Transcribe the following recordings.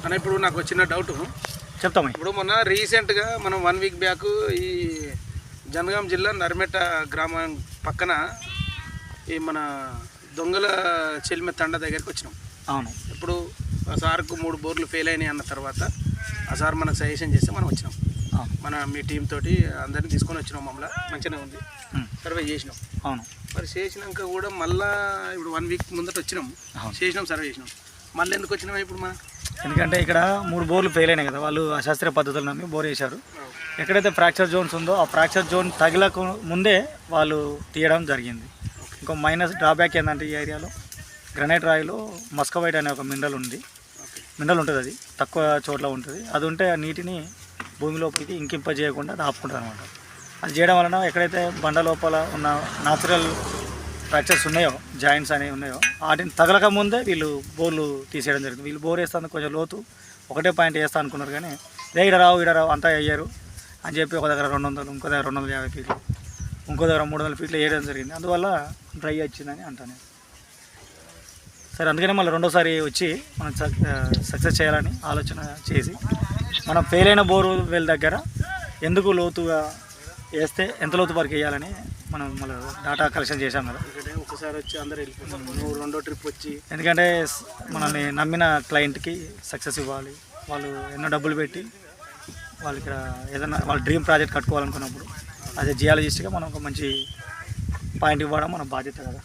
అన్న ఇప్పుడు నాకు చిన్న డౌట్ చెప్తాము. ఇప్పుడు మొన్న రీసెంట్గా మనం 1 వీక్ బ్యాక్ ఈ జనగాం జిల్లా నర్మెట గ్రామం పక్కన ఈ మన దొంగల చెల్మె తండ దగ్గరికి వచ్చినాం. అవును. ఇప్పుడు ఆ సార్కు 3 బోర్లు ఫెయిల్ అయినాయి అన్న తర్వాత ఆ సార్ మనకు సజెషన్ చేస్తే మనం వచ్చినాం. మన మీ టీం తోటి అందరినీ తీసుకొని వచ్చినాం. మమ్మల్ని మంచిగానే ఉంది, సర్వే చేసినాం. అవును. మరి చేసినాక కూడా మళ్ళీ ఇప్పుడు 1 వీక్ ముందట వచ్చినాం, చేసినాం, సర్వే చేసినాం. మళ్ళీ ఎందుకు వచ్చినాం ఇప్పుడు మనం? ఎందుకంటే ఇక్కడ 3 బోర్లు ఫెయిల్ అయినాయి కదా, వాళ్ళు అశాస్త్రీయ పద్ధతులు నమ్మి బోర్ వేశారు. ఎక్కడైతే ఫ్రాక్చర్ జోన్స్ ఉందో ఆ ఫ్రాక్చర్ జోన్ తగిలకు ముందే వాళ్ళు తీయడం జరిగింది. ఇంకో మైనస్ డ్రాబ్యాక్ ఏంటంటే ఈ ఏరియాలో గ్రనైట్ రాయిలో మస్కవైట్ అనే ఒక మినరల్ ఉంటుంది. అది తక్కువ చోట్ల ఉంటుంది. అది ఉంటే ఆ నీటిని భూమి లోపలికి ఇంకింపజేయకుండా అది ఆపుకుంటుంది అనమాట. అది చేయడం వలన ఎక్కడైతే బండ లోపల ఉన్న న్యాచురల్ ఫ్రాక్చర్స్ ఉన్నాయో, జాయింట్స్ అనేవి ఉన్నాయో, వాటిని తగలక ముందే వీళ్ళు బోర్లు తీసేయడం జరిగింది. వీళ్ళు బోర్ వేస్తాను కొంచెం లోతు ఒకటే పాయింట్ వేస్తా అనుకున్నారు, కానీ ఈడ రావు అంతా అయ్యారు అని చెప్పి ఒక దగ్గర 200, ఇంకో దగ్గర 250 ఫీట్లు, ఇంకో దగ్గర 300 ఫీట్లు వేయడం జరిగింది. అందువల్ల డ్రై వచ్చిందని అంటాను. సరే, అందుకనే మళ్ళీ రెండోసారి వచ్చి మనం సక్సెస్ చేయాలని ఆలోచన చేసి మనం ఫెయిల్ అయిన బోర్వెల్ దగ్గర ఎందుకు లోతుగా వేస్తే ఎంత లోతు వరకు వేయాలని మనం మళ్ళీ డేటా కలెక్షన్ చేశాం కదా. ఒకసారి వచ్చి అందరూ వెళ్ళిపోతాం, నువ్వు రెండో ట్రిప్ వచ్చి, ఎందుకంటే మనల్ని నమ్మిన క్లయింట్కి సక్సెస్ ఇవ్వాలి. వాళ్ళు ఎన్నో డబ్బులు పెట్టి వాళ్ళు ఇక్కడ ఏదైనా వాళ్ళ డ్రీమ్ ప్రాజెక్ట్ కట్టుకోవాలనుకున్నప్పుడు అదే జియాలజిస్ట్గా మనం ఒక మంచి పాయింట్ ఇవ్వడం మన బాధ్యత కదా.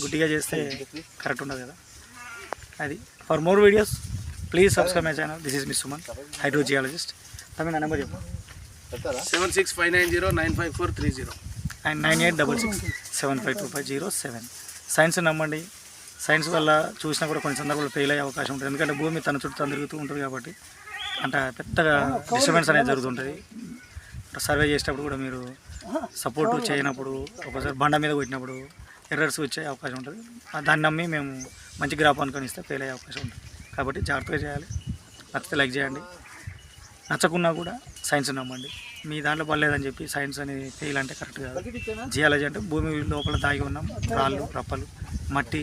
గుడ్డిగా చేస్తే కరెక్ట్ ఉండదు కదా. అది for more videos please subscribe my channel. This is miss Suman, hydro geologist. Tamil number చెప్పు. 7659095430 అండ్ 9866752507. సైన్స్ నమ్మండి. సైన్స్ వల్ల చూసినా కూడా కొన్ని సందర్భాల్లో ఫెయిల్ అయ్యే అవకాశం ఉంటుంది. ఎందుకంటే భూమి తన చుట్టూ తిరుగుతూ ఉంటుంది కాబట్టి అంటే పెద్దగా డిస్టర్బెన్స్ అనేది జరుగుతుంటుంది. సర్వే చేసేటప్పుడు కూడా మీరు సపోర్ట్ చేయనప్పుడు, ఒకసారి బండ మీద కొట్టినప్పుడు ఎర్రర్స్ వచ్చే అవకాశం ఉంటుంది. దాన్ని నమ్మి మేము మంచి గ్రాఫ్ అనుకొని ఇస్తే ఫెయిల్ అయ్యే అవకాశం ఉంటుంది. కాబట్టి జాగ్రత్తగా చేయాలి. నచ్చితే లైక్ చేయండి, నచ్చకున్నా కూడా సైన్స్ నమ్మండి. మీ దాంట్లో పడలేదని చెప్పి సైన్స్ అనేది ఫెయిల్ అంటే కరెక్ట్ కాదు. జియాలజీ అంటే భూమి లోపల దాగి ఉన్న రాళ్ళు, రప్పలు, మట్టి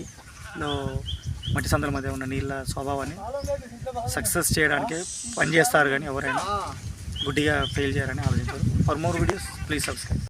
సందుల మధ్య ఉన్న నీళ్ళ స్వభావాన్ని సక్సెస్ చేయడానికి పనిచేస్తారు, కానీ ఎవరైనా గుడ్డిగా ఫెయిల్ చేయాలని ఆలోచించారు. For more videos please subscribe.